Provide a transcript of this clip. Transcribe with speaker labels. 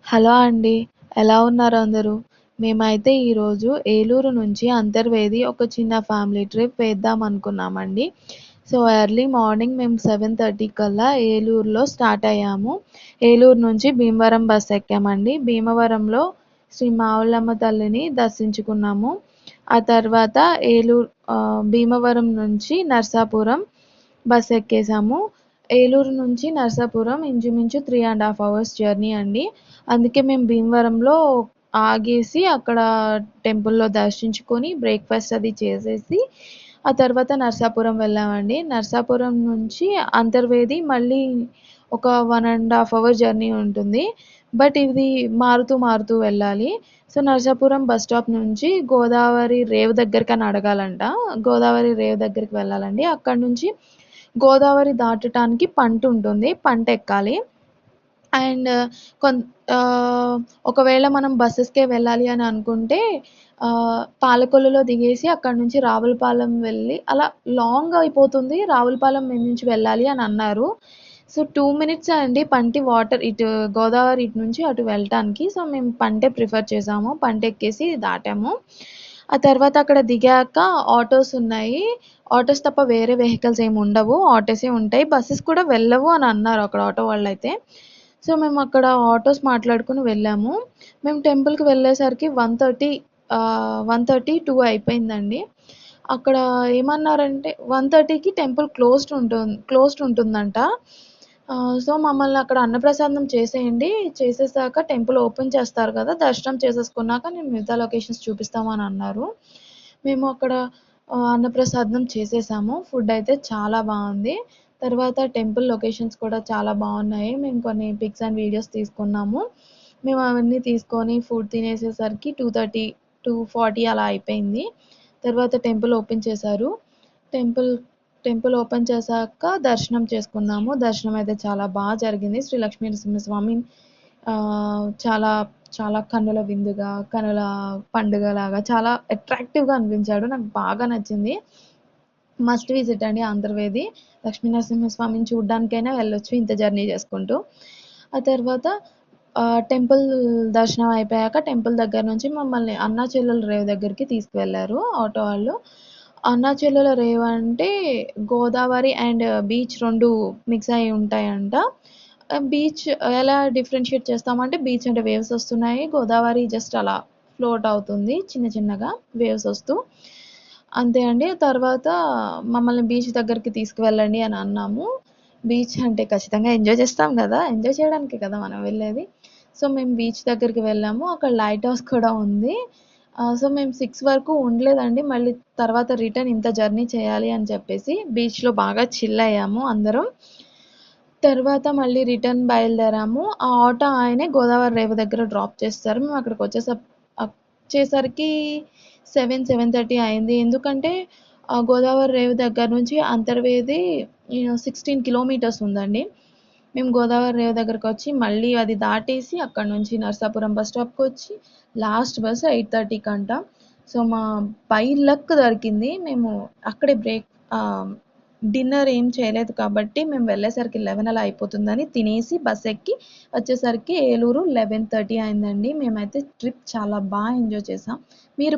Speaker 1: Hello అండి. ఎలా ఉన్నారు అందరూ? మేమైతే ఈరోజు ఏలూరు నుంచి అంతర్వేది ఒక చిన్న ఫ్యామిలీ ట్రిప్ వేద్దాం అనుకున్నామండి. సో, ఎర్లీ మార్నింగ్ మేము 7:30 కల్లా ఏలూరులో స్టార్ట్ అయ్యాము. ఏలూరు నుంచి భీమవరం బస్ ఎక్కామండి. భీమవరంలో శ్రీ మావుళ్ళమ్మ తల్లిని దర్శించుకున్నాము. ఆ తర్వాత భీమవరం నుంచి నరసాపురం బస్ ఎక్కేసాము. ఏలూరు నుంచి నరసాపురం ఇంచుమించు 3½ అవర్స్ జర్నీ అండి. అందుకే మేము భీమవరంలో ఆగేసి అక్కడ టెంపుల్‌లో దర్శించుకొని బ్రేక్‌ఫాస్ట్ అది చేసేసి ఆ తర్వాత నరసాపురం వెళ్ళామండి. నరసాపురం నుంచి అంతర్వేది మళ్ళీ ఒక 1½ అవర్ జర్నీ ఉంటుంది. బట్ ఇది మారుతూ వెళ్ళాలి. సో, నరసాపురం బస్ స్టాప్ నుంచి గోదావరి రేవు దగ్గరకని అడగాలంట. గోదావరి రేవు దగ్గరికి వెళ్ళాలండి. అక్కడి నుంచి గోదావరి దాటటానికి పంటుంటుంది. పంటెక్కాలి. అండ్ కొన్ ఒకవేళ మనం బసెస్‌కే వెళ్ళాలి అని అనుకుంటే పాలకొల్లులో దిగేసి అక్కడి నుంచి రావులపాలెం వెళ్ళి అలా లాంగ్ అయిపోతుంది. రావులపాలెం మీద నుంచి వెళ్ళాలి అని అన్నారు. సో, 2 మినిట్సే అండి పంటి వాటర్ ఇటు గోదావరి ఇటు నుంచి అటు వెళ్ళటానికి. సో, మేము పంటే ప్రిఫర్ చేసాము. పంటెక్కేసి దాటాము. ఆ తర్వాత అక్కడ దిగాక ఆటోస్ ఉన్నాయి. ఆటోస్ తప్ప వేరే వెహికల్స్ ఏమి ఉండవు. ఆటోసే ఉంటాయి. బసెస్ కూడా వెళ్ళవు అని అన్నారు అక్కడ ఆటో వాళ్ళైతే. సో, మేము అక్కడ ఆటోస్ మాట్లాడుకొని వెళ్ళాము. మేము టెంపుల్‌కి వెళ్ళేసరికి 1:30, 2 అయిపోయిందండి. అక్కడ ఏమన్నారంటే 1:30కి టెంపుల్ క్లోజ్డ్ ఉంటుందంట. సో, మమ్మల్ని అక్కడ అన్నప్రసాదం చేసేయండి. చేసేసాక టెంపుల్ ఓపెన్ చేస్తారు కదా! దర్శనం చేసేసుకున్నాక నేను మిగతా లొకేషన్స్ చూపిస్తాము అని అన్నారు. మేము అక్కడ అన్నప్రసాదం చేసేసాము. ఫుడ్ అయితే చాలా బావుంది. తర్వాత టెంపుల్ లొకేషన్స్ కూడా చాలా బావున్నాయి. మేము కొన్ని పిక్స్ అండ్ వీడియోస్ తీసుకున్నాము. మేము అవన్నీ తీసుకొని ఫుడ్ తినేసేసరికి 2:30, 2:40 అలా అయిపోయింది. తర్వాత టెంపుల్ ఓపెన్ చేశారు. టెంపుల్ టెంపుల్ ఓపెన్ చేశాక దర్శనం చేసుకున్నాము. దర్శనం అయితే చాలా జరిగింది. శ్రీ లక్ష్మీ నరసింహస్వామి చాలా చాలా కన్నుల విందుగా, కనుల పండుగలాగా చాలా అట్రాక్టివ్‌గా అనిపించాడు. నాకు బాగా నచ్చింది. మస్ట్ విజిట్ అండి అంతర్వేది. లక్ష్మీ నరసింహస్వామిని చూడ్డానికైనా వెళ్ళొచ్చు ఇంత జర్నీ చేసుకుంటూ. ఆ తర్వాత టెంపుల్ దర్శనం అయిపోయాక టెంపుల్ దగ్గర నుంచి మమ్మల్ని అన్నాచెల్లెల రేవు దగ్గరికి తీసుకువెళ్లారు ఆటో వాళ్ళు. అన్నాచెల్లెల రేవు అంటే గోదావరి అండ్ బీచ్ 2 మిక్స్ అయ్యి ఉంటాయంట. బీచ్ ఎలా డిఫరెన్షియేట్ చేస్తామంటే బీచ్ అంటే వేవ్స్ వస్తున్నాయి. గోదావరి జస్ట్ అలా ఫ్లోట్ అవుతుంది చిన్నగా వేవ్స్ వస్తూ. అంతే అండి. తర్వాత మమ్మల్ని బీచ్ దగ్గరికి తీసుకువెళ్ళండి అని అన్నాము. బీచ్ అంటే ఖచ్చితంగా ఎంజాయ్ చేస్తాం గదా! ఎంజాయ్ చేయడానికే కదా మనం వెళ్ళేది. సో, మేము బీచ్ దగ్గరికి వెళ్ళాము. అక్కడ లైట్ హౌస్ కూడా ఉంది. సో, మేము 6 వరకు ఉండలేదండి. మళ్ళీ తర్వాత రిటర్న్ ఇంత జర్నీ చేయాలి అని చెప్పేసి బీచ్‌లో బాగా చిల్ అయ్యాము అందరం. తర్వాత మళ్ళీ రిటర్న్ బయలుదేరాము. ఆ ఆటో ఆయనే గోదావరి రేవు దగ్గర డ్రాప్ చేస్తారు. మేము అక్కడికి వచ్చేసరికి 7:30 అయింది. ఎందుకంటే గోదావరి రేవు దగ్గర నుంచి అంతర్వేది 16 కిలోమీటర్స్ ఉందండి. మేము గోదావరి రేవు దగ్గరకొచ్చి మళ్ళీ అది దాటేసి అక్కడి నుంచి నరసాపురం బస్ స్టాప్‌కొచ్చి లాస్ట్ బస్ 8:30 కంట. సో, మా బై లక్ దొరికింది. మేము అక్కడే డిన్నర్ ఏం చేయలేదు కాబట్టి మేము వెళ్ళేసరికి 11 అలా అయిపోతుందని తినేసి బస్ ఎక్కి వచ్చేసరికి ఏలూరు 11:30 అయిందండి. మేమైతే ట్రిప్ చాలా ఎంజాయ్ చేసాం. మీరు